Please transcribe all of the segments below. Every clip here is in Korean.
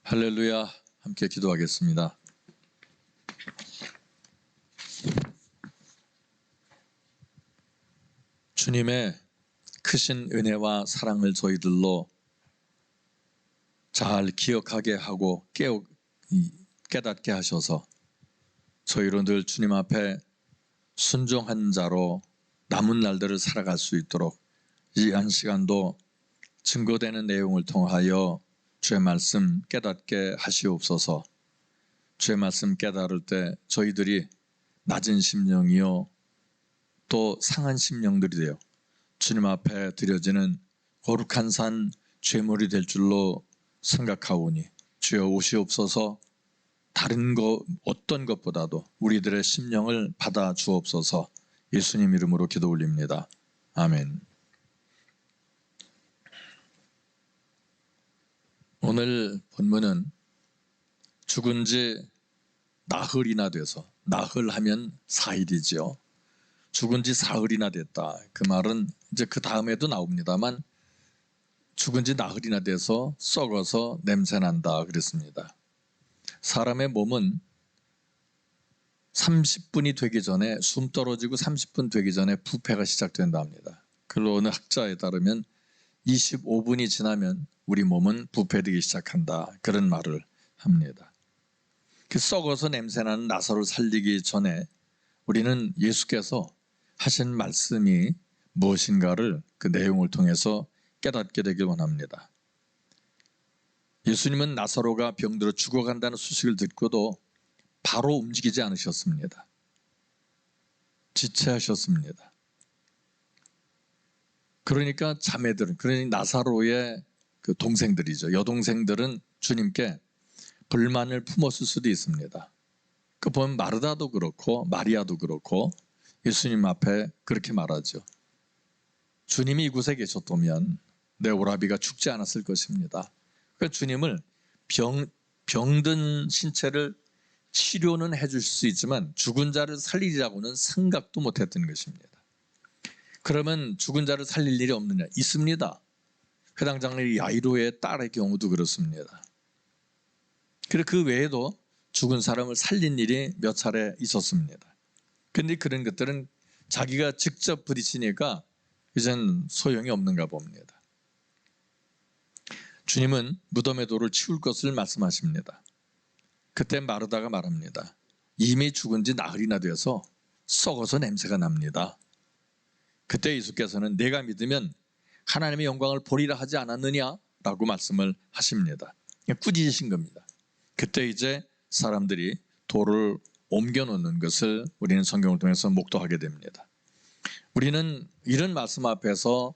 할렐루야. 함께 기도하겠습니다. 주님의 크신 은혜와 사랑을 저희들로 잘 기억하게 하고 깨닫게 하셔서 저희로 늘 주님 앞에 순종한 자로 남은 날들을 살아갈 수 있도록 이 한 시간도 증거되는 내용을 통하여 주의 말씀 깨닫게 하시옵소서. 주의 말씀 깨달을 때 저희들이 낮은 심령이요 또 상한 심령들이 되어 주님 앞에 드려지는 거룩한 산 죄물이 될 줄로 생각하오니 주여 오시옵소서. 다른 어떤 것보다도 우리들의 심령을 받아 주옵소서. 예수님 이름으로 기도 올립니다. 아멘. 오늘 본문은 죽은 지 나흘이나 돼서, 나흘 하면 4일이지요. 죽은 지 사흘이나 됐다. 그 말은 이제 그 다음에도 나옵니다만 죽은 지 나흘이나 돼서 썩어서 냄새난다 그랬습니다. 사람의 몸은 30분이 되기 전에, 숨 떨어지고 30분 되기 전에 부패가 시작된다 합니다. 그리고 어느 학자에 따르면 25분이 지나면 우리 몸은 부패되기 시작한다, 그런 말을 합니다. 그 썩어서 냄새나는 나사로를 살리기 전에 우리는 예수께서 하신 말씀이 무엇인가를 그 내용을 통해서 깨닫게 되길 원합니다. 예수님은 나사로가 병들어 죽어간다는 소식을 듣고도 바로 움직이지 않으셨습니다. 지체하셨습니다. 그러니까 자매들은, 그러니까 나사로의 그 동생들이죠. 여동생들은 주님께 불만을 품었을 수도 있습니다. 그 보면 마르다도 그렇고 마리아도 그렇고 예수님 앞에 그렇게 말하죠. 주님이 이곳에 계셨다면 내 오라비가 죽지 않았을 것입니다. 그러니까 주님을 병든 신체를 치료는 해줄 수 있지만 죽은 자를 살리자고는 생각도 못했던 것입니다. 그러면 죽은 자를 살릴 일이 없느냐? 있습니다. 회당 장로의 야이로의 딸의 경우도 그렇습니다. 그리고 그 외에도 죽은 사람을 살린 일이 몇 차례 있었습니다. 그런데 그런 것들은 자기가 직접 부딪히니까 이젠 소용이 없는가 봅니다. 주님은 무덤의 돌을 치울 것을 말씀하십니다. 그때 마르다가 말합니다. 이미 죽은 지 나흘이나 되어서 썩어서 냄새가 납니다. 그때 예수께서는 내가 믿으면 하나님의 영광을 보리라 하지 않았느냐? 라고 말씀을 하십니다. 꾸짖으신 겁니다. 그때 이제 사람들이 돌을 옮겨놓는 것을 우리는 성경을 통해서 목도하게 됩니다. 우리는 이런 말씀 앞에서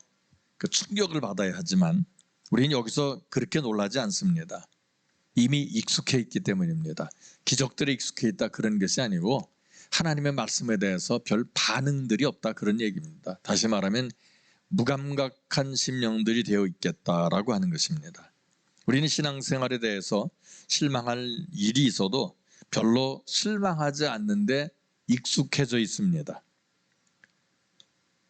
그 충격을 받아야 하지만 우리는 여기서 그렇게 놀라지 않습니다. 이미 익숙해 있기 때문입니다. 기적들에 익숙해 있다 그런 것이 아니고 하나님의 말씀에 대해서 별 반응들이 없다 그런 얘기입니다. 다시 말하면 무감각한 심령들이 되어 있겠다라고 하는 것입니다. 우리는 신앙생활에 대해서 실망할 일이 있어도 별로 실망하지 않는데 익숙해져 있습니다.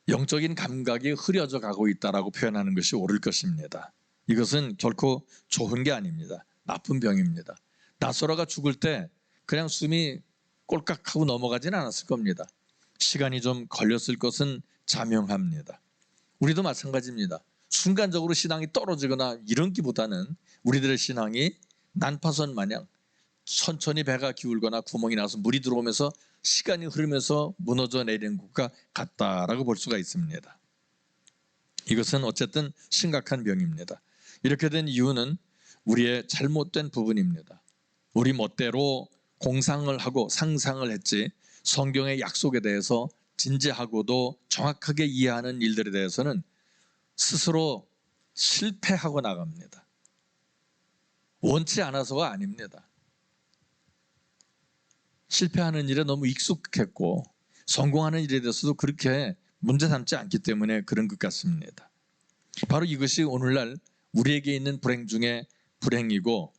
영적인 감각이 흐려져 가고 있다라고 표현하는 것이 옳을 것입니다. 이것은 결코 좋은 게 아닙니다. 나쁜 병입니다. 나사로가 죽을 때 그냥 숨이 꼴깍하고 넘어가진 않았을 겁니다. 시간이 좀 걸렸을 것은 자명합니다. 우리도 마찬가지입니다. 순간적으로 신앙이 떨어지거나 이런 기보다는 우리들의 신앙이 난파선 마냥 천천히 배가 기울거나 구멍이 나서 물이 들어오면서 시간이 흐르면서 무너져 내리는 것과 같다라고 볼 수가 있습니다. 이것은 어쨌든 심각한 병입니다. 이렇게 된 이유는 우리의 잘못된 부분입니다. 우리 멋대로 공상을 하고 상상을 했지 성경의 약속에 대해서 진지하고도 정확하게 이해하는 일들에 대해서는 스스로 실패하고 나갑니다. 원치 않아서가 아닙니다. 실패하는 일에 너무 익숙했고 성공하는 일에 대해서도 그렇게 문제 삼지 않기 때문에 그런 것 같습니다. 바로 이것이 오늘날 우리에게 있는 불행 중에 불행이고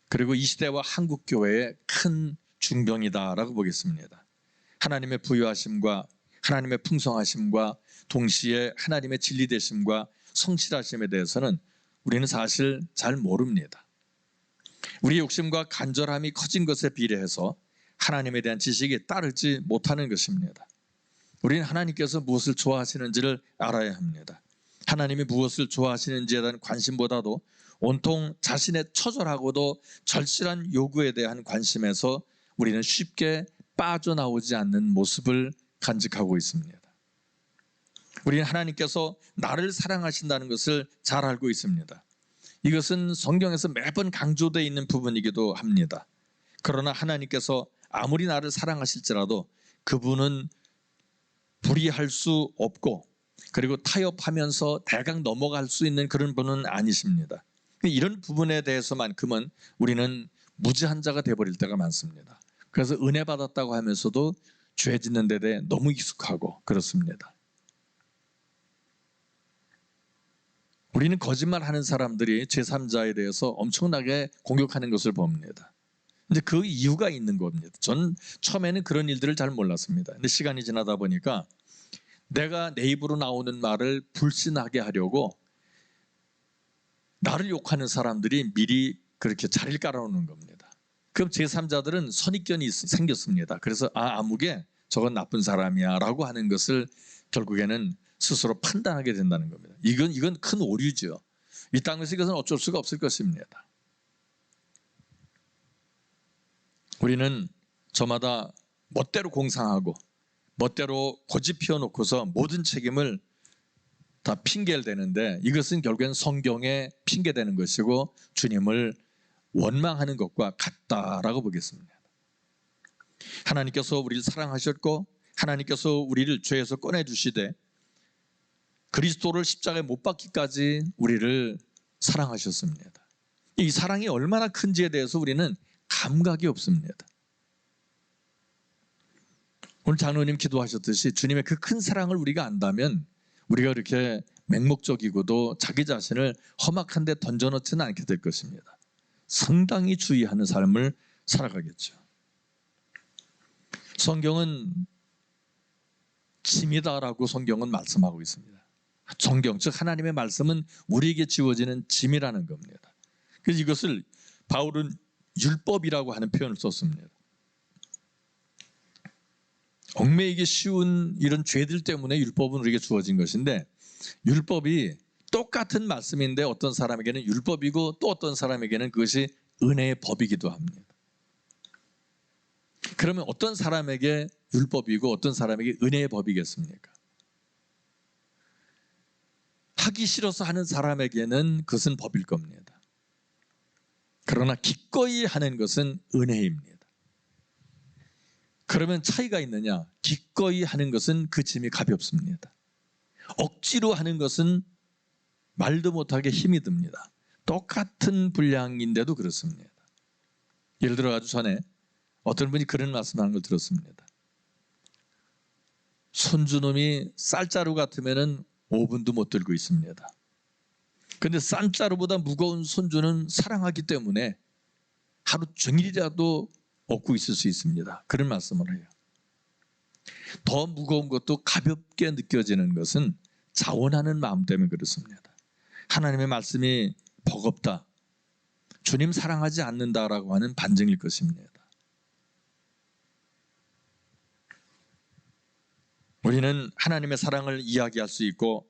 그리고 이 시대와 한국교회의 큰 중병이다라고 보겠습니다. 하나님의 부유하심과 하나님의 풍성하심과 동시에 하나님의 진리되심과 성실하심에 대해서는 우리는 사실 잘 모릅니다. 우리의 욕심과 간절함이 커진 것에 비례해서 하나님에 대한 지식이 따르지 못하는 것입니다. 우리는 하나님께서 무엇을 좋아하시는지를 알아야 합니다. 하나님이 무엇을 좋아하시는지에 대한 관심보다도 온통 자신의 처절하고도 절실한 요구에 대한 관심에서 우리는 쉽게 빠져나오지 않는 모습을 간직하고 있습니다. 우리는 하나님께서 나를 사랑하신다는 것을 잘 알고 있습니다. 이것은 성경에서 매번 강조되어 있는 부분이기도 합니다. 그러나 하나님께서 아무리 나를 사랑하실지라도 그분은 불의할 수 없고 그리고 타협하면서 대강 넘어갈 수 있는 그런 분은 아니십니다. 이런 부분에 대해서만큼은 우리는 무지한 자가 되어버릴 때가 많습니다. 그래서 은혜 받았다고 하면서도 죄 짓는 데 대해 너무 익숙하고 그렇습니다. 우리는 거짓말하는 사람들이 제3자에 대해서 엄청나게 공격하는 것을 봅니다. 근데 그 이유가 있는 겁니다. 저는 처음에는 그런 일들을 잘 몰랐습니다. 근데 시간이 지나다 보니까 내가 내 입으로 나오는 말을 불신하게 하려고 나를 욕하는 사람들이 미리 그렇게 자리를 깔아놓는 겁니다. 그럼 제3자들은 선입견이 생겼습니다. 그래서 아무개 저건 나쁜 사람이야 라고 하는 것을 결국에는 스스로 판단하게 된다는 겁니다. 이건 큰 오류죠. 이 땅에서 이것은 어쩔 수가 없을 것입니다. 우리는 저마다 멋대로 공상하고 멋대로 고집 피워놓고서 모든 책임을 다 핑계를 대는데 이것은 결국엔 성경에 핑계대는 것이고 주님을 원망하는 것과 같다라고 보겠습니다. 하나님께서 우리를 사랑하셨고 하나님께서 우리를 죄에서 꺼내주시되 그리스도를 십자가에 못 박기까지 우리를 사랑하셨습니다. 이 사랑이 얼마나 큰지에 대해서 우리는 감각이 없습니다. 오늘 장로님 기도하셨듯이 주님의 그 큰 사랑을 우리가 안다면 우리가 이렇게 맹목적이고도 자기 자신을 험악한 데 던져놓지는 않게 될 것입니다. 상당히 주의하는 삶을 살아가겠죠. 성경은 짐이다라고 성경은 말씀하고 있습니다. 성경, 즉 하나님의 말씀은 우리에게 지워지는 짐이라는 겁니다. 그래서 이것을 바울은 율법이라고 하는 표현을 썼습니다. 얽매이기 쉬운 이런 죄들 때문에 율법은 우리에게 주어진 것인데 율법이 똑같은 말씀인데 어떤 사람에게는 율법이고 또 어떤 사람에게는 그것이 은혜의 법이기도 합니다. 그러면 어떤 사람에게 율법이고 어떤 사람에게 은혜의 법이겠습니까? 하기 싫어서 하는 사람에게는 그것은 법일 겁니다. 그러나 기꺼이 하는 것은 은혜입니다. 그러면 차이가 있느냐? 기꺼이 하는 것은 그 짐이 가볍습니다. 억지로 하는 것은 말도 못하게 힘이 듭니다. 똑같은 분량인데도 그렇습니다. 예를 들어 아주 전에 어떤 분이 그런 말씀하는 걸 들었습니다. 손주놈이 쌀자루 같으면 5분도 못 들고 있습니다. 그런데 쌀자루보다 무거운 손주는 사랑하기 때문에 하루 종일이라도 얻고 있을 수 있습니다. 그런 말씀을 해요. 더 무거운 것도 가볍게 느껴지는 것은 자원하는 마음 때문에 그렇습니다. 하나님의 말씀이 버겁다, 주님 사랑하지 않는다라고 하는 반증일 것입니다. 우리는 하나님의 사랑을 이야기할 수 있고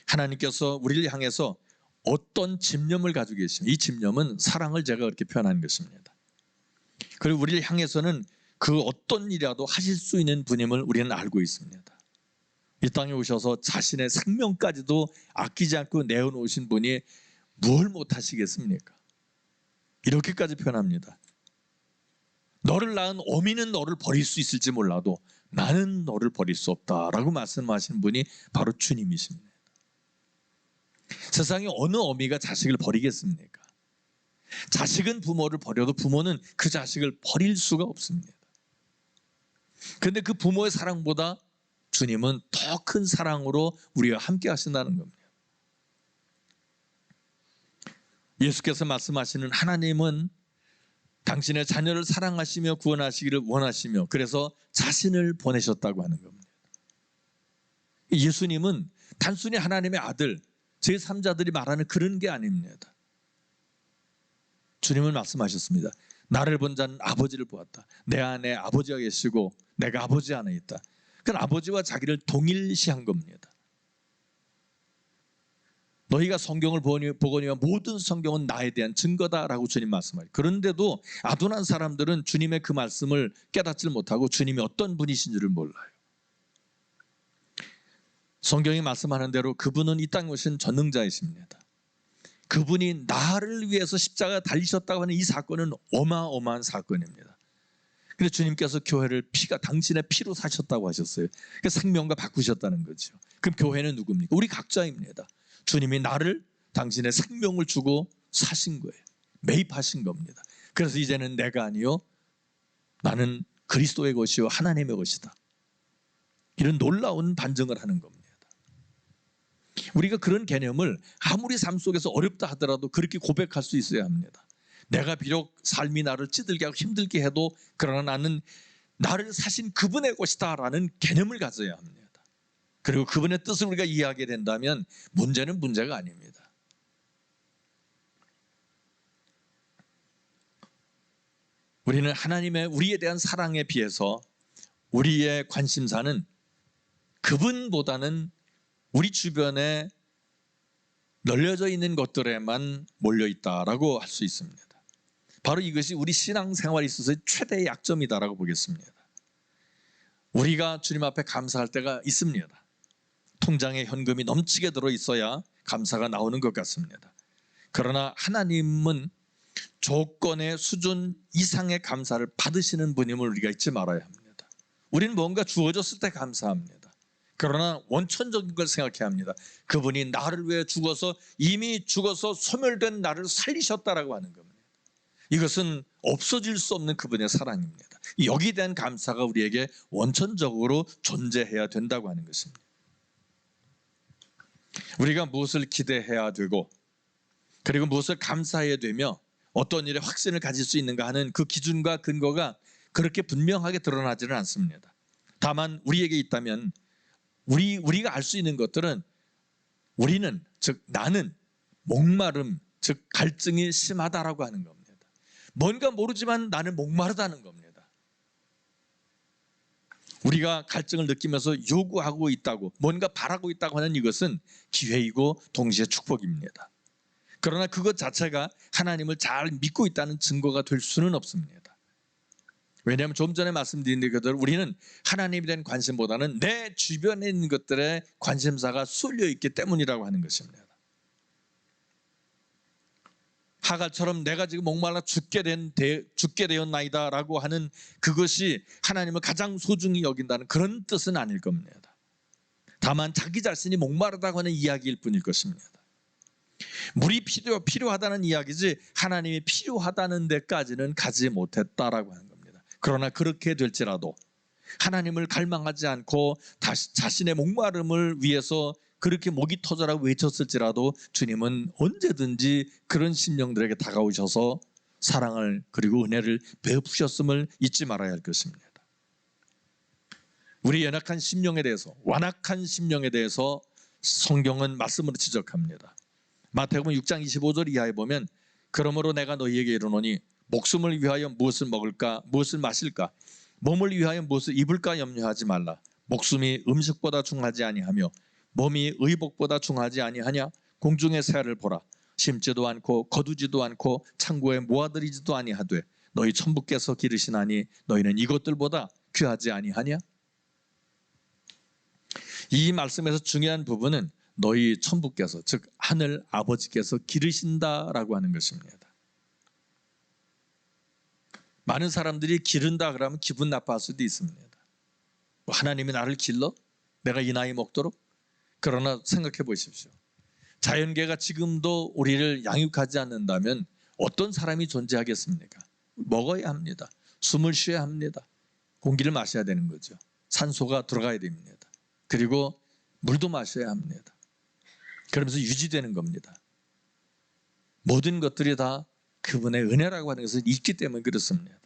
하나님께서 우리를 향해서 어떤 집념을 가지고 계십니까? 이 집념은 사랑을 제가 그렇게 표현한 것입니다. 그리고 우리를 향해서는 그 어떤 일이라도 하실 수 있는 분임을 우리는 알고 있습니다. 이 땅에 오셔서 자신의 생명까지도 아끼지 않고 내어놓으신 분이 뭘 못하시겠습니까? 이렇게까지 표현합니다. 너를 낳은 어미는 너를 버릴 수 있을지 몰라도 나는 너를 버릴 수 없다라고 말씀하시는 분이 바로 주님이십니다. 세상에 어느 어미가 자식을 버리겠습니까? 자식은 부모를 버려도 부모는 그 자식을 버릴 수가 없습니다. 그런데 그 부모의 사랑보다 주님은 더 큰 사랑으로 우리와 함께 하신다는 겁니다. 예수께서 말씀하시는 하나님은 당신의 자녀를 사랑하시며 구원하시기를 원하시며 그래서 자신을 보내셨다고 하는 겁니다. 예수님은 단순히 하나님의 아들, 제3자들이 말하는 그런 게 아닙니다. 주님은 말씀하셨습니다. 나를 본 자는 아버지를 보았다. 내 안에 아버지가 계시고 내가 아버지 안에 있다. 그건 아버지와 자기를 동일시한 겁니다. 너희가 성경을 보거니와 모든 성경은 나에 대한 증거다라고 주님 말씀하셨어요. 그런데도 아둔한 사람들은 주님의 그 말씀을 깨닫지 못하고 주님이 어떤 분이신지를 몰라요. 성경이 말씀하는 대로 그분은 이 땅에 오신 전능자이십니다. 그분이 나를 위해서 십자가 달리셨다고 하는 이 사건은 어마어마한 사건입니다. 그래서 주님께서 교회를 당신의 피로 사셨다고 하셨어요. 그래서 생명과 바꾸셨다는 거죠. 그럼 교회는 누굽니까? 우리 각자입니다. 주님이 나를 당신의 생명을 주고 사신 거예요. 매입하신 겁니다. 그래서 이제는 내가 아니요 나는 그리스도의 것이요 하나님의 것이다. 이런 놀라운 반증을 하는 겁니다. 우리가 그런 개념을 아무리 삶 속에서 어렵다 하더라도 그렇게 고백할 수 있어야 합니다. 내가 비록 삶이 나를 찌들게 하고 힘들게 해도 그러나 나는 나를 사신 그분의 것이다 라는 개념을 가져야 합니다. 그리고 그분의 뜻을 우리가 이해하게 된다면 문제는 문제가 아닙니다. 우리는 하나님의 우리에 대한 사랑에 비해서 우리의 관심사는 그분보다는 우리 주변에 널려져 있는 것들에만 몰려있다라고 할 수 있습니다. 바로 이것이 우리 신앙생활에 있어서의 최대의 약점이다라고 보겠습니다. 우리가 주님 앞에 감사할 때가 있습니다. 통장에 현금이 넘치게 들어있어야 감사가 나오는 것 같습니다. 그러나 하나님은 조건의 수준 이상의 감사를 받으시는 분임을 우리가 잊지 말아야 합니다. 우리는 뭔가 주어졌을 때 감사합니다. 그러나 원천적인 걸 생각해야 합니다. 그분이 나를 위해 죽어서 이미 죽어서 소멸된 나를 살리셨다라고 하는 겁니다. 이것은 없어질 수 없는 그분의 사랑입니다. 여기에 대한 감사가 우리에게 원천적으로 존재해야 된다고 하는 것입니다. 우리가 무엇을 기대해야 되고 그리고 무엇을 감사해야 되며 어떤 일에 확신을 가질 수 있는가 하는 그 기준과 근거가 그렇게 분명하게 드러나지는 않습니다. 다만 우리에게 있다면 우리가 알 수 있는 것들은 우리는 즉 나는 목마름 즉 갈증이 심하다라고 하는 겁니다. 뭔가 모르지만 나는 목마르다는 겁니다. 우리가 갈증을 느끼면서 요구하고 있다고 뭔가 바라고 있다고 하는 이것은 기회이고 동시에 축복입니다. 그러나 그것 자체가 하나님을 잘 믿고 있다는 증거가 될 수는 없습니다. 왜냐하면 좀 전에 말씀드린 그대로 우리는 하나님에 대한 관심보다는 내 주변에 있는 것들에 관심사가 쏠려 있기 때문이라고 하는 것입니다. 하갈처럼 내가 지금 목말라 죽게 되었나이다 라고 하는 그것이 하나님을 가장 소중히 여긴다는 그런 뜻은 아닐 겁니다. 다만 자기 자신이 목마르다고 하는 이야기일 뿐일 것입니다. 물이 필요하다는 이야기지 하나님이 필요하다는 데까지는 가지 못했다라고 하는 겁니다. 그러나 그렇게 될지라도 하나님을 갈망하지 않고 자신의 목마름을 위해서 그렇게 목이 터져라고 외쳤을지라도 주님은 언제든지 그런 심령들에게 다가오셔서 사랑을 그리고 은혜를 베푸셨음을 잊지 말아야 할 것입니다. 우리 연약한 심령에 대해서 완악한 심령에 대해서 성경은 말씀으로 지적합니다. 마태복음 6장 25절 이하에 보면 그러므로 내가 너희에게 이르노니 목숨을 위하여 무엇을 먹을까 무엇을 마실까 몸을 위하여 무엇을 입을까 염려하지 말라. 목숨이 음식보다 중하지 아니하며 몸이 의복보다 중하지 아니하냐. 공중의 새를 보라. 심지도 않고 거두지도 않고 창고에 모아들이지도 아니하되 너희 천부께서 기르시나니 너희는 이것들보다 귀하지 아니하냐. 이 말씀에서 중요한 부분은 너희 천부께서 즉 하늘 아버지께서 기르신다라고 하는 것입니다. 많은 사람들이 기른다 그러면 기분 나빠할 수도 있습니다. 하나님이 나를 길러? 내가 이 나이 먹도록? 그러나 생각해 보십시오. 자연계가 지금도 우리를 양육하지 않는다면 어떤 사람이 존재하겠습니까? 먹어야 합니다. 숨을 쉬어야 합니다. 공기를 마셔야 되는 거죠. 산소가 들어가야 됩니다. 그리고 물도 마셔야 합니다. 그러면서 유지되는 겁니다. 모든 것들이 다 그분의 은혜라고 하는 것을 있기 때문에 그렇습니다.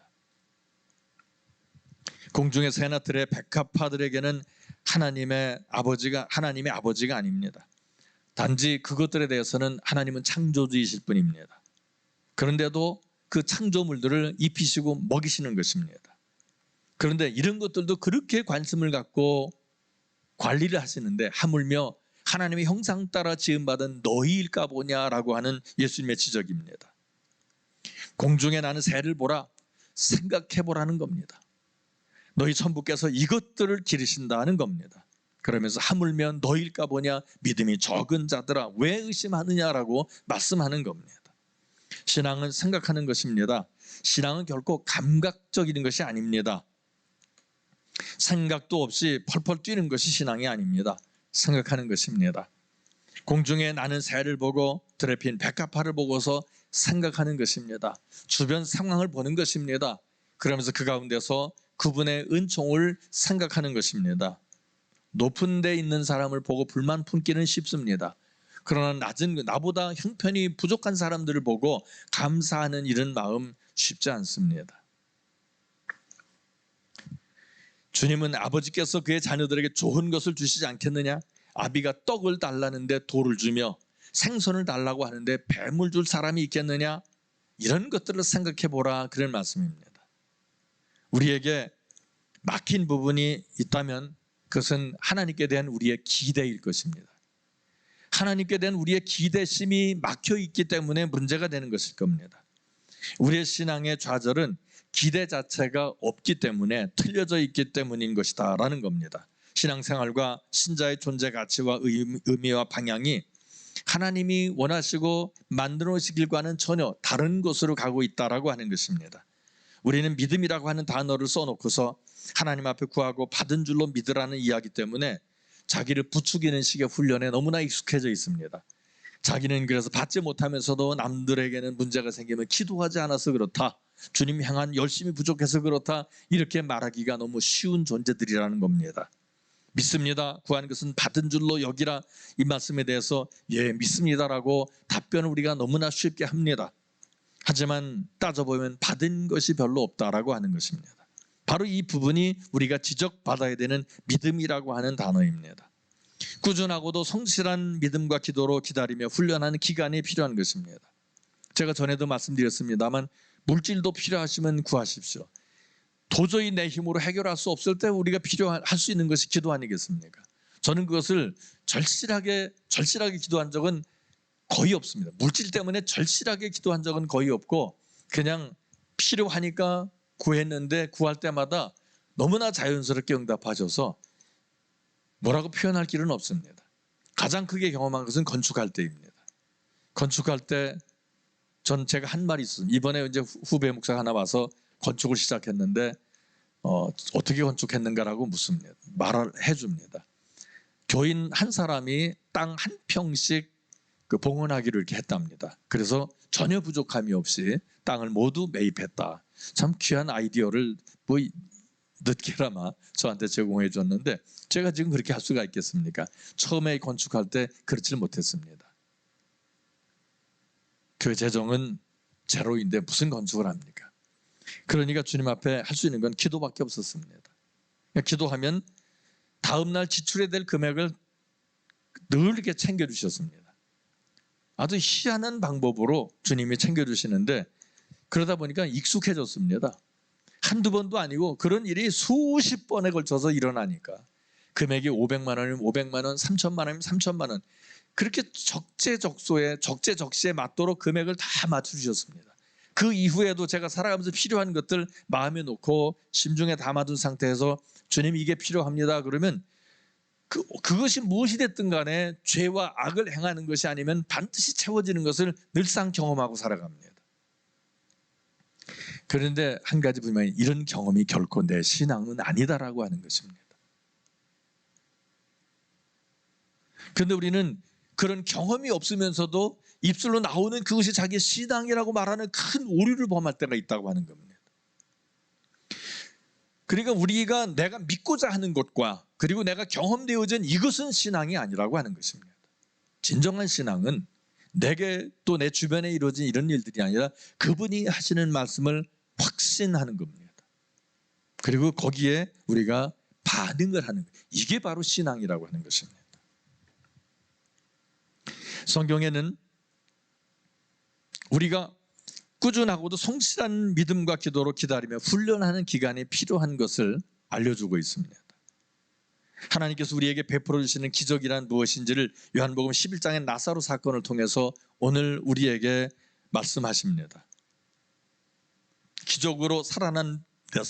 공중의 새나 들의 백합화들에게는 하나님의 아버지가 아닙니다. 단지 그것들에 대해서는 하나님은 창조주이실 뿐입니다. 그런데도 그 창조물들을 입히시고 먹이시는 것입니다. 그런데 이런 것들도 그렇게 관심을 갖고 관리를 하시는데 하물며 하나님의 형상 따라 지음받은 너희일까 보냐라고 하는 예수님의 지적입니다. 공중에 나는 새를 보라, 생각해보라는 겁니다. 너희 천부께서 이것들을 기르신다는 겁니다. 그러면서 하물며 너희일까 보냐, 믿음이 적은 자들아 왜 의심하느냐라고 말씀하는 겁니다. 신앙은 생각하는 것입니다. 신앙은 결코 감각적인 것이 아닙니다. 생각도 없이 펄펄 뛰는 것이 신앙이 아닙니다. 생각하는 것입니다. 공중에 나는 새를 보고 들에 핀 백합화를 보고서 생각하는 것입니다. 주변 상황을 보는 것입니다. 그러면서 그 가운데서 그분의 은총을 생각하는 것입니다. 높은 데 있는 사람을 보고 불만 품기는 쉽습니다. 그러나 낮은 나보다 형편이 부족한 사람들을 보고 감사하는 이런 마음 쉽지 않습니다. 주님은 아버지께서 그의 자녀들에게 좋은 것을 주시지 않겠느냐? 아비가 떡을 달라는데 돌을 주며 생선을 달라고 하는데 뱀을 줄 사람이 있겠느냐? 이런 것들을 생각해 보라, 그런 말씀입니다. 우리에게 막힌 부분이 있다면 그것은 하나님께 대한 우리의 기대일 것입니다. 하나님께 대한 우리의 기대심이 막혀 있기 때문에 문제가 되는 것일 겁니다. 우리의 신앙의 좌절은 기대 자체가 없기 때문에 틀려져 있기 때문인 것이다 라는 겁니다. 신앙생활과 신자의 존재 가치와 의미와 방향이 하나님이 원하시고 만들어 놓으신 길과는 전혀 다른 곳으로 가고 있다라고 하는 것입니다. 우리는 믿음이라고 하는 단어를 써놓고서 하나님 앞에 구하고 받은 줄로 믿으라는 이야기 때문에 자기를 부추기는 식의 훈련에 너무나 익숙해져 있습니다. 자기는 그래서 받지 못하면서도 남들에게는 문제가 생기면 기도하지 않아서 그렇다, 주님 향한 열심이 부족해서 그렇다, 이렇게 말하기가 너무 쉬운 존재들이라는 겁니다. 믿습니다, 구하는 것은 받은 줄로 여기라, 이 말씀에 대해서 예 믿습니다라고 답변을 우리가 너무나 쉽게 합니다. 하지만 따져보면 받은 것이 별로 없다라고 하는 것입니다. 바로 이 부분이 우리가 지적받아야 되는 믿음이라고 하는 단어입니다. 꾸준하고도 성실한 믿음과 기도로 기다리며 훈련하는 기간이 필요한 것입니다. 제가 전에도 말씀드렸습니다만 물질도 필요하시면 구하십시오. 도저히 내 힘으로 해결할 수 없을 때 우리가 필요할 수 있는 것이 기도 아니겠습니까? 저는 그것을 절실하게 기도한 적은 거의 없습니다. 물질 때문에 절실하게 기도한 적은 거의 없고 그냥 필요하니까 구했는데 구할 때마다 너무나 자연스럽게 응답하셔서 뭐라고 표현할 길은 없습니다. 가장 크게 경험한 것은 건축할 때입니다. 건축할 때 제가 한 말이 있습니다. 이번에 이제 후배 목사가 하나 와서 건축을 시작했는데 어떻게 건축했는가라고 묻습니다. 말을 해줍니다. 교인 한 사람이 땅 한 평씩 봉헌하기로 이렇게 했답니다. 그래서 전혀 부족함이 없이 땅을 모두 매입했다. 참 귀한 아이디어를 늦게나마 저한테 제공해 줬는데 제가 지금 그렇게 할 수가 있겠습니까? 처음에 건축할 때 그렇지 못했습니다. 교회 재정은 제로인데 무슨 건축을 합니까? 그러니까 주님 앞에 할 수 있는 건 기도밖에 없었습니다. 기도하면 다음날 지출해야 될 금액을 늘 이렇게 챙겨주셨습니다. 아주 희한한 방법으로 주님이 챙겨주시는데 그러다 보니까 익숙해졌습니다. 한두 번도 아니고 그런 일이 수십 번에 걸쳐서 일어나니까 금액이 500만 원이면 500만 원, 3천만 원이면 3천만 원, 그렇게 적재적소에 맞도록 금액을 다 맞춰주셨습니다. 그 이후에도 제가 살아가면서 필요한 것들 마음에 놓고 심중에 담아둔 상태에서 주님 이게 필요합니다 그러면 그것이 무엇이 됐든 간에 죄와 악을 행하는 것이 아니면 반드시 채워지는 것을 늘상 경험하고 살아갑니다. 그런데 한 가지 분명히 이런 경험이 결코 내 신앙은 아니다라고 하는 것입니다. 그런데 우리는 그런 경험이 없으면서도 입술로 나오는 그것이 자기의 신앙이라고 말하는 큰 오류를 범할 때가 있다고 하는 겁니다. 그러니까 우리가 내가 믿고자 하는 것과 그리고 내가 경험되어진 이것은 신앙이 아니라고 하는 것입니다. 진정한 신앙은 내게 또 내 주변에 이루어진 이런 일들이 아니라 그분이 하시는 말씀을 확신하는 겁니다. 그리고 거기에 우리가 반응을 하는 거예요. 이게 바로 신앙이라고 하는 것입니다. 성경에는 우리가 꾸준하고도 성실한 믿음과 기도로 기다리며 훈련하는 기간이 필요한 것을 알려주고 있습니다. 하나님께서 우리에게 베풀어 주시는 기적이란 무엇인지를 요한복음 11장의 나사로 사건을 통해서 오늘 우리에게 말씀하십니다. 기적으로 살아난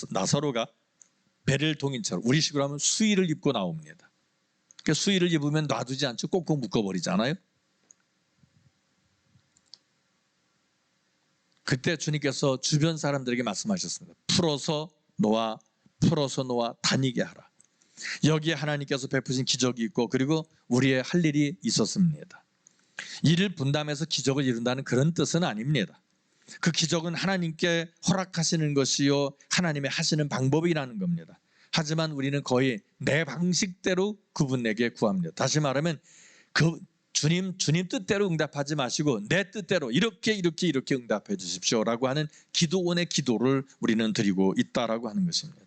나사로가 베레를 동인처럼 우리식으로 하면 수의를 입고 나옵니다. 그러니까 수의를 입으면 놔두지 않죠. 꼭꼭 묶어버리잖아요. 그때 주님께서 주변 사람들에게 말씀하셨습니다. 풀어서 놓아 다니게 하라. 여기에 하나님께서 베푸신 기적이 있고 그리고 우리의 할 일이 있었습니다. 일을 분담해서 기적을 이룬다는 그런 뜻은 아닙니다. 그 기적은 하나님께 허락하시는 것이요 하나님의 하시는 방법이라는 겁니다. 하지만 우리는 거의 내 방식대로 그분에게 구합니다. 다시 말하면 그 주님 뜻대로 응답하지 마시고 내 뜻대로 이렇게 응답해 주십시오라고 하는 기도원의 기도를 우리는 드리고 있다라고 하는 것입니다.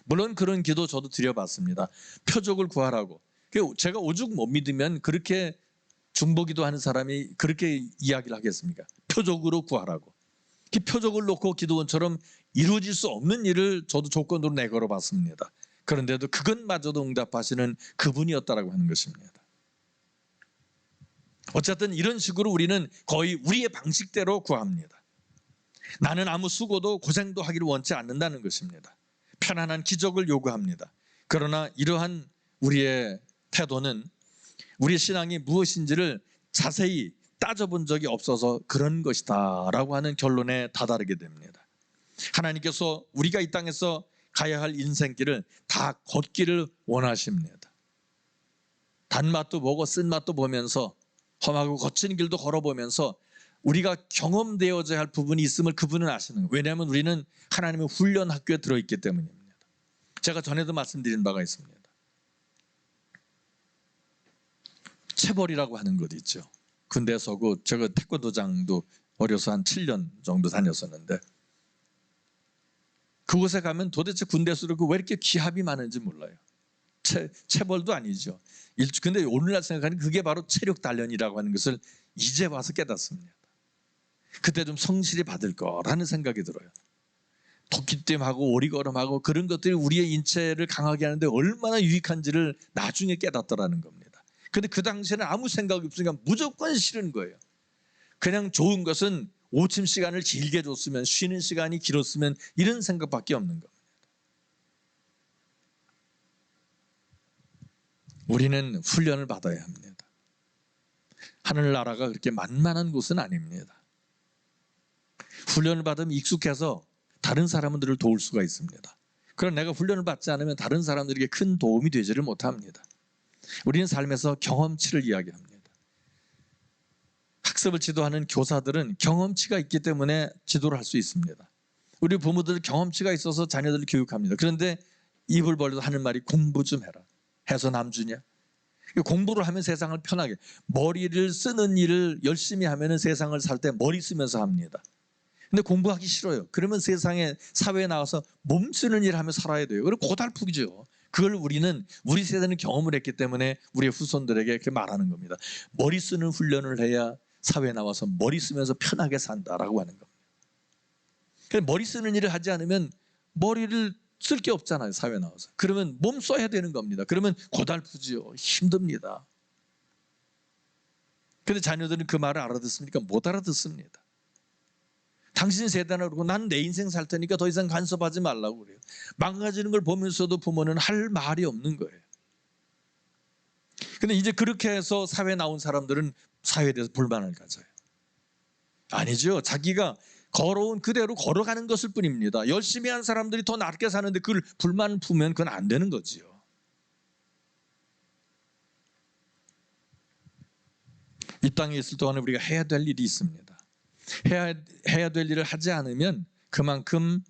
물론 그런 기도 저도 드려봤습니다. 표적을 구하라고. 제가 오죽 못 믿으면 그렇게 중보기도 하는 사람이 그렇게 이야기를 하겠습니까? 표적으로 구하라고. 그 표적을 놓고 기도원처럼 이루어질 수 없는 일을 저도 조건으로 내걸어 봤습니다. 그런데도 그것마저도 응답하시는 그분이었다라고 하는 것입니다. 어쨌든 이런 식으로 우리는 거의 우리의 방식대로 구합니다. 나는 아무 수고도 고생도 하기를 원치 않는다는 것입니다. 편안한 기적을 요구합니다. 그러나 이러한 우리의 태도는 우리의 신앙이 무엇인지를 자세히 따져본 적이 없어서 그런 것이다 라고 하는 결론에 다다르게 됩니다. 하나님께서 우리가 이 땅에서 가야 할 인생길을 다 걷기를 원하십니다. 단맛도 보고 쓴맛도 보면서 험하고 거친 길도 걸어보면서 우리가 경험되어져야 할 부분이 있음을 그분은 아시는 거예요. 왜냐하면 우리는 하나님의 훈련 학교에 들어있기 때문입니다. 제가 전에도 말씀드린 바가 있습니다. 체벌이라고 하는 것 있죠. 군대에 서고 제가 태권도장도 어려서 한 7년 정도 다녔었는데 그곳에 가면 도대체 군대에서 왜 이렇게 기합이 많은지 몰라요. 체벌도 아니죠. 근데 오늘날 생각하니 그게 바로 체력 단련이라고 하는 것을 이제 와서 깨닫습니다. 그때 좀 성실히 받을 거라는 생각이 들어요. 도끼댐하고 오리걸음하고 그런 것들이 우리의 인체를 강하게 하는데 얼마나 유익한지를 나중에 깨닫더라는 겁니다. 근데 그 당시에는 아무 생각이 없으니까 무조건 싫은 거예요. 그냥 좋은 것은 오침 시간을 길게 줬으면 쉬는 시간이 길었으면 이런 생각밖에 없는 겁니다. 우리는 훈련을 받아야 합니다. 하늘나라가 그렇게 만만한 곳은 아닙니다. 훈련을 받으면 익숙해서 다른 사람들을 도울 수가 있습니다. 그러나 내가 훈련을 받지 않으면 다른 사람들에게 큰 도움이 되지를 못합니다. 우리는 삶에서 경험치를 이야기합니다. 학습을 지도하는 교사들은 경험치가 있기 때문에 지도를 할 수 있습니다. 우리 부모들 경험치가 있어서 자녀들을 교육합니다. 그런데 입을 벌려서 하는 말이 공부 좀 해라. 해서 남주냐? 공부를 하면 세상을 편하게, 머리를 쓰는 일을 열심히 하면 세상을 살 때 머리 쓰면서 합니다. 근데 공부하기 싫어요. 그러면 세상에 사회에 나와서 몸 쓰는 일을 하며 살아야 돼요. 그리고 고달프죠. 그걸 우리 세대는 경험을 했기 때문에 우리의 후손들에게 이렇게 말하는 겁니다. 머리 쓰는 훈련을 해야 사회에 나와서 머리 쓰면서 편하게 산다라고 하는 겁니다. 머리 쓰는 일을 하지 않으면 머리를 쓸 게 없잖아요. 사회에 나와서. 그러면 몸 써야 되는 겁니다. 그러면 고달프지요. 힘듭니다. 그런데 자녀들은 그 말을 알아듣습니까? 못 알아듣습니다. 당신 세대나 그러고 난 내 인생 살 테니까 더 이상 간섭하지 말라고 그래요. 망가지는 걸 보면서도 부모는 할 말이 없는 거예요. 근데 이제 그렇게 해서 사회에 나온 사람들은 사회에 대해서 불만을 가져요. 아니죠. 자기가 걸어온 그대로 걸어가는 것일 뿐입니다. 열심히 한 사람들이 더 낫게 사는데 그걸 불만을 품으면 그건 안 되는 거지요. 이 땅에 있을 동안에 우리가 해야 될 일이 있습니다. 해야 될 일을 하지 않으면 그만큼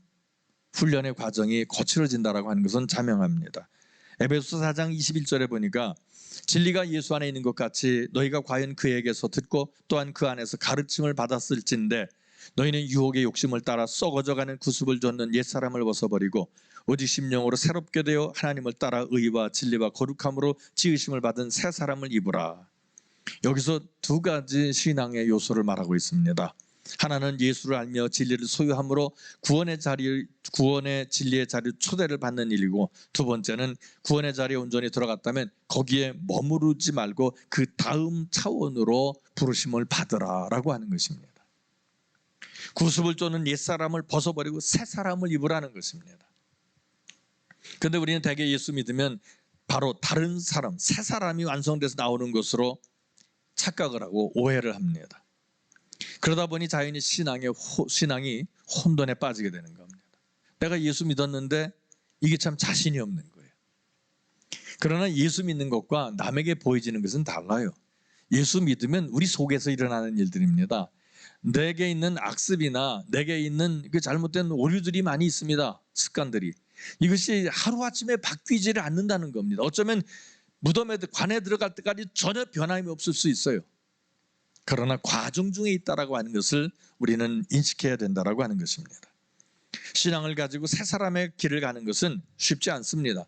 훈련의 과정이 거칠어진다라고 하는 것은 자명합니다. 에베소서 4장 21절에 보니까 진리가 예수 안에 있는 것 같이 너희가 과연 그에게서 듣고 또한 그 안에서 가르침을 받았을진데 너희는 유혹의 욕심을 따라 썩어져가는 구습을 좇는 옛사람을 벗어버리고 오직 심령으로 새롭게 되어 하나님을 따라 의와 진리와 거룩함으로 지으심을 받은 새 사람을 입으라. 여기서 두 가지 신앙의 요소를 말하고 있습니다. 하나는 예수를 알며 진리를 소유함으로 구원의 진리의 자리 초대를 받는 일이고, 두 번째는 구원의 자리에 온전히 들어갔다면 거기에 머무르지 말고 그 다음 차원으로 부르심을 받으라라고 하는 것입니다. 구습을 쫓는 옛사람을 벗어버리고 새 사람을 입으라는 것입니다. 그런데 우리는 대개 예수 믿으면 바로 다른 사람, 새 사람이 완성돼서 나오는 것으로 착각을 하고 오해를 합니다. 그러다 보니 자연히 신앙이 혼돈에 빠지게 되는 겁니다. 내가 예수 믿었는데 이게 참 자신이 없는 거예요. 그러나 예수 믿는 것과 남에게 보여지는 것은 달라요. 예수 믿으면 우리 속에서 일어나는 일들입니다. 내게 있는 악습이나 내게 있는 그 잘못된 오류들이 많이 있습니다. 습관들이. 이것이 하루아침에 바뀌지를 않는다는 겁니다. 어쩌면 무덤에 관에 들어갈 때까지 전혀 변함이 없을 수 있어요. 그러나 과정 중에 있다라고 하는 것을 우리는 인식해야 된다라고 하는 것입니다. 신앙을 가지고 새 사람의 길을 가는 것은 쉽지 않습니다.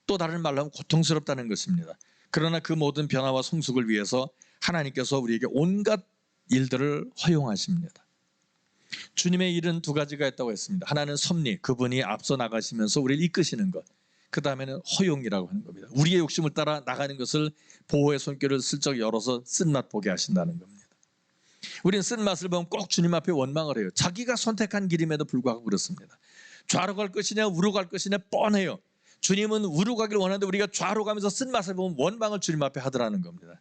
또 다른 말로 하면 고통스럽다는 것입니다. 그러나 그 모든 변화와 성숙을 위해서 하나님께서 우리에게 온갖 일들을 허용하십니다. 주님의 일은 두 가지가 있다고 했습니다. 하나는 섭리, 그분이 앞서 나가시면서 우리를 이끄시는 것. 그 다음에는 허용이라고 하는 겁니다. 우리의 욕심을 따라 나가는 것을 보호의 손길을 슬쩍 열어서 쓴맛 보게 하신다는 겁니다. 우리는 쓴맛을 보면 꼭 주님 앞에 원망을 해요. 자기가 선택한 길임에도 불구하고 그렇습니다. 좌로 갈 것이냐 우로 갈 것이냐 뻔해요. 주님은 우로 가길 원하는데 우리가 좌로 가면서 쓴맛을 보면 원망을 주님 앞에 하더라는 겁니다.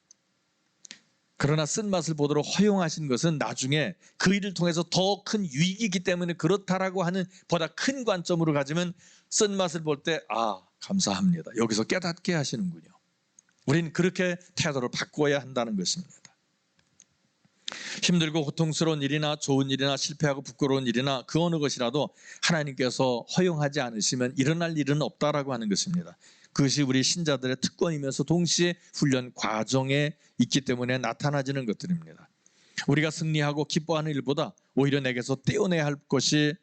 그러나 쓴맛을 보도록 허용하신 것은 나중에 그 일을 통해서 더 큰 유익이기 때문에 그렇다라고 하는 보다 큰 관점으로 가지면 쓴맛을 볼 때 감사합니다. 여기서 깨닫게 하시는군요. 우리는 그렇게 태도를 바꿔야 한다는 것입니다. 힘들고 고통스러운 일이나 좋은 일이나 실패하고 부끄러운 일이나 그 어느 것이라도 하나님께서 허용하지 않으시면 일어날 일은 없다라고 하는 것입니다. 그것이 우리 신자들의 특권이면서 동시에 훈련 과정에 있기 때문에 나타나지는 것들입니다. 우리가 승리하고 기뻐하는 일보다 오히려 내게서 떼어내야 할 것이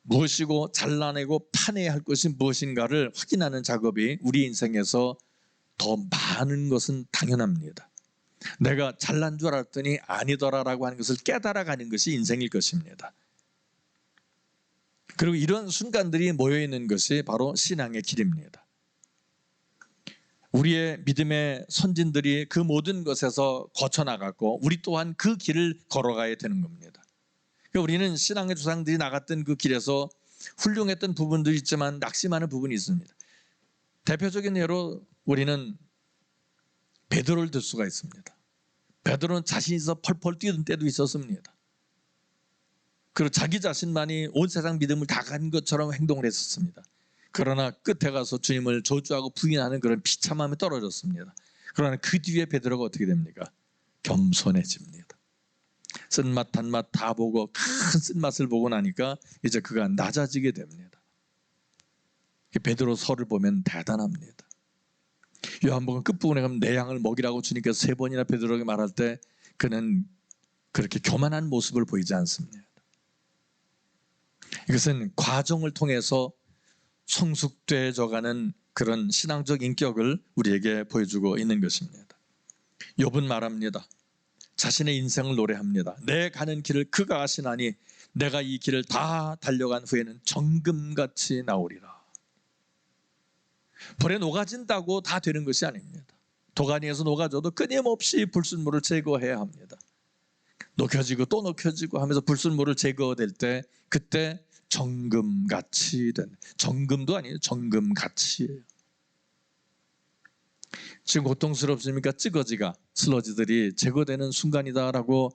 무엇이고 잘라내고 파내야 할 것이 무엇인가를 확인하는 작업이 우리 인생에서 더 많은 것은 당연합니다. 내가 잘난 줄 알았더니 아니더라라고 하는 것을 깨달아가는 것이 인생일 것입니다. 그리고 이런 순간들이 모여있는 것이 바로 신앙의 길입니다. 우리의 믿음의 선진들이 그 모든 것에서 거쳐나갔고 우리 또한 그 길을 걸어가야 되는 겁니다. 그러니까 우리는 신앙의 조상들이 나갔던 그 길에서 훌륭했던 부분도 있지만 낙심하는 부분이 있습니다. 대표적인 예로 우리는 베드로를 들 수가 있습니다. 베드로는 자신이 있어 펄펄 뛰던 때도 있었습니다. 그리고 자기 자신만이 온 세상 믿음을 다 간 것처럼 행동을 했었습니다. 그러나 끝에 가서 주님을 저주하고 부인하는 그런 비참함에 떨어졌습니다. 그러나 그 뒤에 베드로가 어떻게 됩니까? 겸손해집니다. 쓴맛 단맛 다 보고 큰 쓴맛을 보고 나니까 이제 그가 낮아지게 됩니다. 베드로서를 보면 대단합니다. 요한복음 끝부분에 가면 내 양을 먹이라고 주님께서 3번이나 베드로에게 말할 때 그는 그렇게 교만한 모습을 보이지 않습니다. 이것은 과정을 통해서 성숙되어가는 그런 신앙적 인격을 우리에게 보여주고 있는 것입니다. 욥은 말합니다. 자신의 인생을 노래합니다. 내 가는 길을 그가 아시나니 내가 이 길을 다 달려간 후에는 정금같이 나오리라. 불에 녹아진다고 다 되는 것이 아닙니다. 도가니에서 녹아져도 끊임없이 불순물을 제거해야 합니다. 녹여지고 또 녹여지고 하면서 불순물을 제거될 때 그때 정금같이 된, 정금도 아니에요. 정금같이예요. 지금 고통스럽습니까? 찌거지가 슬러지들이 제거되는 순간이다라고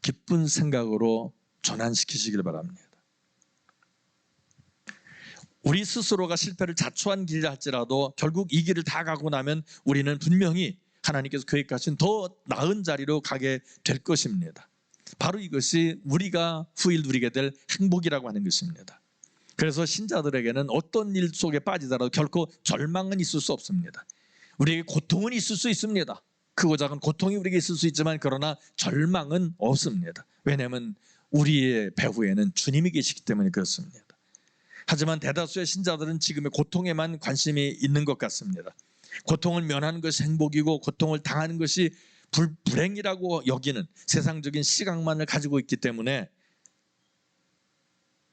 기쁜 생각으로 전환시키시길 바랍니다. 우리 스스로가 실패를 자초한 길이라 할지라도 결국 이 길을 다 가고 나면 우리는 분명히 하나님께서 계획하신 더 나은 자리로 가게 될 것입니다. 바로 이것이 우리가 후일 누리게 될 행복이라고 하는 것입니다. 그래서 신자들에게는 어떤 일 속에 빠지더라도 결코 절망은 있을 수 없습니다. 우리에게 고통은 있을 수 있습니다. 크고 작은 고통이 우리에게 있을 수 있지만 그러나 절망은 없습니다. 왜냐하면 우리의 배후에는 주님이 계시기 때문에 그렇습니다. 하지만 대다수의 신자들은 지금의 고통에만 관심이 있는 것 같습니다. 고통을 면하는 것이 행복이고 고통을 당하는 것이 불행이라고 여기는 세상적인 시각만을 가지고 있기 때문에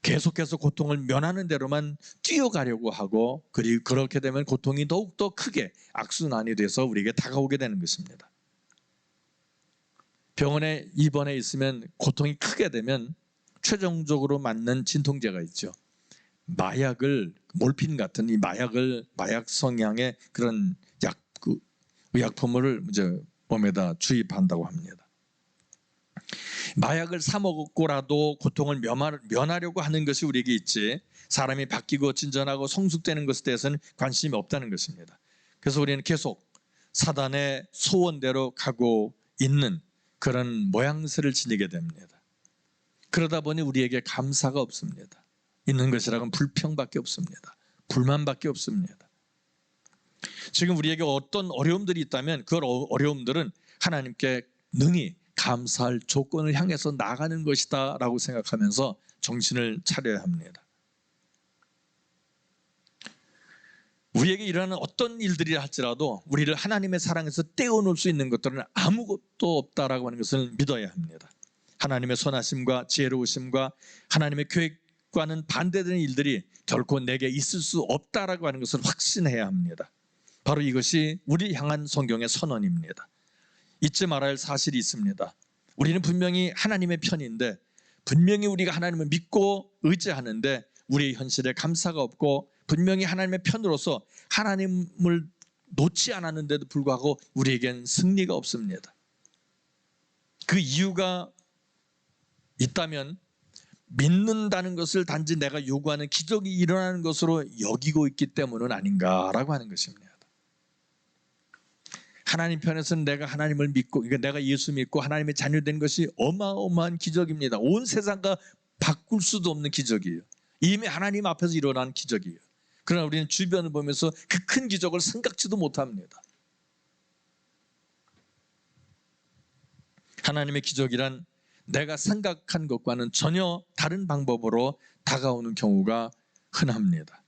계속해서 고통을 면하는 대로만 뛰어가려고 하고, 그리고 그렇게 되면 고통이 더욱더 크게 악순환이 돼서 우리에게 다가오게 되는 것입니다. 병원에 입원해 있으면 고통이 크게 되면 최종적으로 맞는 진통제가 있죠. 마약을, 몰핀 같은 이 마약 성향의 그런 의약품을 이제 몸에다 주입한다고 합니다. 마약을 사 먹고라도 고통을 면하려고 하는 것이 우리에게 있지, 사람이 바뀌고 진전하고 성숙되는 것에 대해서는 관심이 없다는 것입니다. 그래서 우리는 계속 사단의 소원대로 가고 있는 그런 모양새를 지니게 됩니다. 그러다 보니 우리에게 감사가 없습니다. 있는 것이라고는 불평밖에 없습니다. 불만밖에 없습니다. 지금 우리에게 어떤 어려움들이 있다면 그 어려움들은 하나님께 능히 감사할 조건을 향해서 나가는 것이다 라고 생각하면서 정신을 차려야 합니다. 우리에게 일어나는 어떤 일들이 할지라도 우리를 하나님의 사랑에서 떼어놓을 수 있는 것들은 아무것도 없다라고 하는 것을 믿어야 합니다. 하나님의 선하심과 지혜로우심과 하나님의 계획과는 반대되는 일들이 결코 내게 있을 수 없다라고 하는 것을 확신해야 합니다. 바로 이것이 우리 향한 성경의 선언입니다. 잊지 말아야 할 사실이 있습니다. 우리는 분명히 하나님의 편인데, 분명히 우리가 하나님을 믿고 의지하는데 우리의 현실에 감사가 없고, 분명히 하나님의 편으로서 하나님을 놓지 않았는데도 불구하고 우리에겐 승리가 없습니다. 그 이유가 있다면 믿는다는 것을 단지 내가 요구하는 기적이 일어나는 것으로 여기고 있기 때문은 아닌가라고 하는 것입니다. 하나님 편에서는 내가 하나님을 믿고, 내가 예수 믿고 하나님의 자녀된 것이 어마어마한 기적입니다. 온 세상과 바꿀 수도 없는 기적이에요. 이미 하나님 앞에서 일어난 기적이에요. 그러나 우리는 주변을 보면서 그 큰 기적을 생각지도 못합니다. 하나님의 기적이란 내가 생각한 것과는 전혀 다른 방법으로 다가오는 경우가 흔합니다.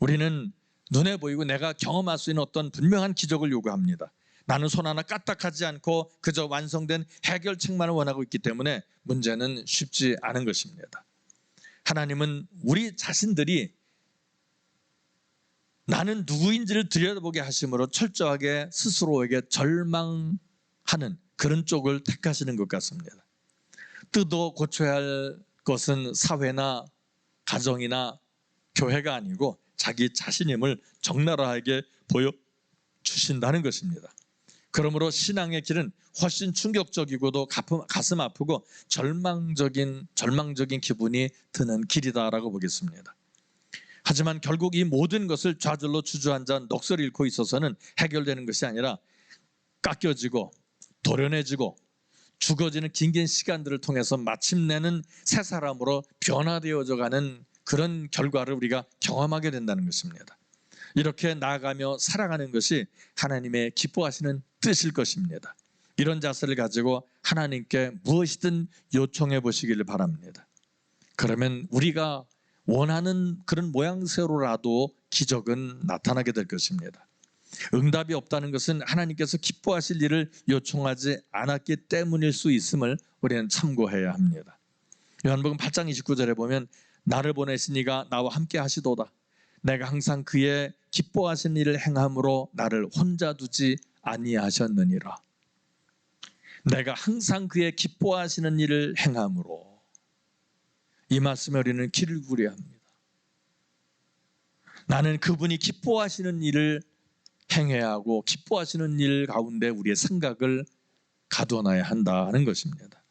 우리는 눈에 보이고 내가 경험할 수 있는 어떤 분명한 기적을 요구합니다. 나는 손 하나 까딱하지 않고 그저 완성된 해결책만을 원하고 있기 때문에 문제는 쉽지 않은 것입니다. 하나님은 우리 자신들이 나는 누구인지를 들여다보게 하심으로 철저하게 스스로에게 절망하는 그런 쪽을 택하시는 것 같습니다. 뜯어 고쳐야 할 것은 사회나 가정이나 교회가 아니고 자기 자신임을 적나라하게 보여주신다는 것입니다. 그러므로 신앙의 길은 훨씬 충격적이고도 가슴 아프고 절망적인 기분이 드는 길이다라고 보겠습니다. 하지만 결국 이 모든 것을 좌절로 주저앉아 넋을 잃고 있어서는 해결되는 것이 아니라 깎여지고 도련해지고 죽어지는 긴 시간들을 통해서 마침내는 새 사람으로 변화되어져 가는 그런 결과를 우리가 경험하게 된다는 것입니다. 이렇게 나아가며 살아가는 것이 하나님의 기뻐하시는 뜻일 것입니다. 이런 자세를 가지고 하나님께 무엇이든 요청해 보시기를 바랍니다. 그러면 우리가 원하는 그런 모양새로라도 기적은 나타나게 될 것입니다. 응답이 없다는 것은 하나님께서 기뻐하실 일을 요청하지 않았기 때문일 수 있음을 우리는 참고해야 합니다. 요한복음 8장 29절에 보면 나를 보내신 이가 나와 함께 하시도다. 내가 항상 그의 기뻐하신 일을 행함으로 나를 혼자 두지 아니하셨느니라. 내가 항상 그의 기뻐하시는 일을 행함으로, 이 말씀에 우리는 귀를 기울여야 합니다. 나는 그분이 기뻐하시는 일을 행해야 하고 기뻐하시는 일 가운데 우리의 생각을 가둬놔야 한다는 것입니다.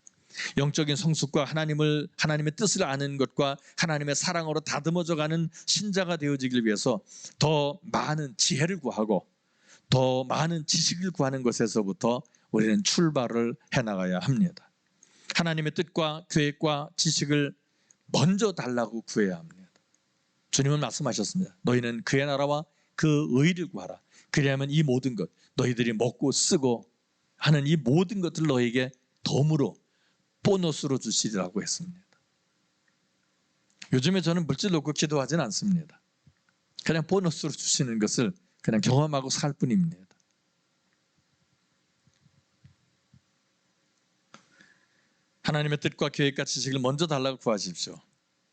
영적인 성숙과 하나님의 뜻을 아는 것과 하나님의 사랑으로 다듬어져가는 신자가 되어지길 위해서 더 많은 지혜를 구하고 더 많은 지식을 구하는 것에서부터 우리는 출발을 해나가야 합니다. 하나님의 뜻과 계획과 지식을 먼저 달라고 구해야 합니다. 주님은 말씀하셨습니다. 너희는 그의 나라와 그 의를 구하라. 그리하면 이 모든 것, 너희들이 먹고 쓰고 하는 이 모든 것들을 너희에게 덤으로 보너스로 주시리라고 했습니다. 요즘에 저는 물질 놓고 기도하지는 않습니다. 그냥 보너스로 주시는 것을 그냥 경험하고 살 뿐입니다. 하나님의 뜻과 계획과 지식을 먼저 달라고 구하십시오.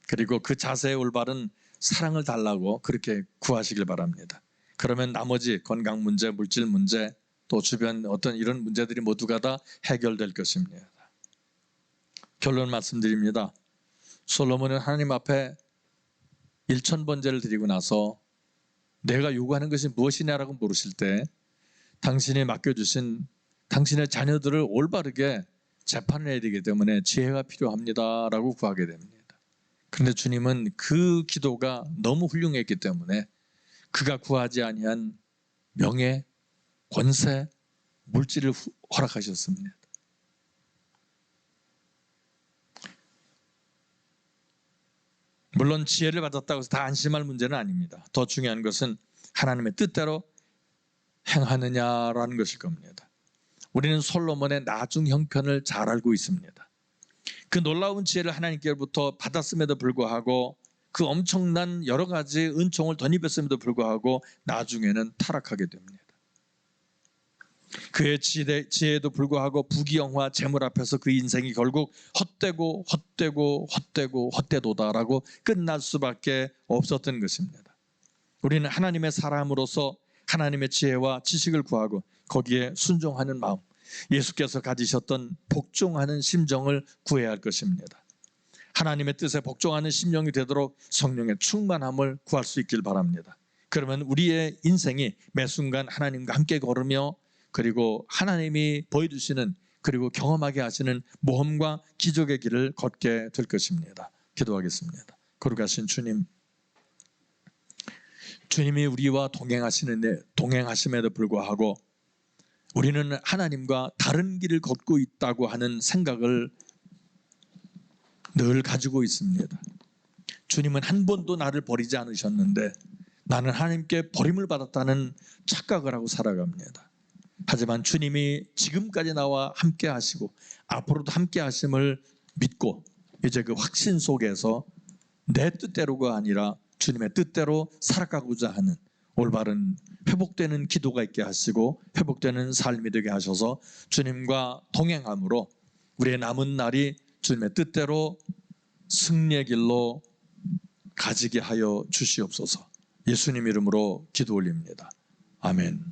그리고 그 자세의 올바른 사랑을 달라고 그렇게 구하시길 바랍니다. 그러면 나머지 건강 문제, 물질 문제, 또 주변 어떤 이런 문제들이 모두가 다 해결될 것입니다. 결론 말씀드립니다. 솔로몬은 하나님 앞에 1000번제를 드리고 나서 내가 요구하는 것이 무엇이냐라고 물으실 때 당신이 맡겨주신 당신의 자녀들을 올바르게 재판해야 되기 때문에 지혜가 필요합니다 라고 구하게 됩니다. 그런데 주님은 그 기도가 너무 훌륭했기 때문에 그가 구하지 아니한 명예, 권세, 물질을 허락하셨습니다. 물론 지혜를 받았다고 해서 다 안심할 문제는 아닙니다. 더 중요한 것은 하나님의 뜻대로 행하느냐라는 것일 겁니다. 우리는 솔로몬의 나중 형편을 잘 알고 있습니다. 그 놀라운 지혜를 하나님께로부터 받았음에도 불구하고 그 엄청난 여러 가지 은총을 덧입었음에도 불구하고 나중에는 타락하게 됩니다. 그의 지혜에도 불구하고 부귀영화 재물 앞에서 그 인생이 결국 헛되도다라고 끝날 수밖에 없었던 것입니다. 우리는 하나님의 사람으로서 하나님의 지혜와 지식을 구하고 거기에 순종하는 마음, 예수께서 가지셨던 복종하는 심정을 구해야 할 것입니다. 하나님의 뜻에 복종하는 심령이 되도록 성령의 충만함을 구할 수 있길 바랍니다. 그러면 우리의 인생이 매 순간 하나님과 함께 걸으며 그리고 하나님이 보여주시는 그리고 경험하게 하시는 모험과 기적의 길을 걷게 될 것입니다. 기도하겠습니다. 거룩하신 주님, 주님이 우리와 동행하심에도 불구하고 우리는 하나님과 다른 길을 걷고 있다고 하는 생각을 늘 가지고 있습니다. 주님은 한 번도 나를 버리지 않으셨는데 나는 하나님께 버림을 받았다는 착각을 하고 살아갑니다. 하지만 주님이 지금까지 나와 함께 하시고 앞으로도 함께 하심을 믿고 이제 그 확신 속에서 내 뜻대로가 아니라 주님의 뜻대로 살아가고자 하는 올바른 회복되는 기도가 있게 하시고 회복되는 삶이 되게 하셔서 주님과 동행함으로 우리의 남은 날이 주님의 뜻대로 승리의 길로 가지게 하여 주시옵소서. 예수님 이름으로 기도 올립니다. 아멘.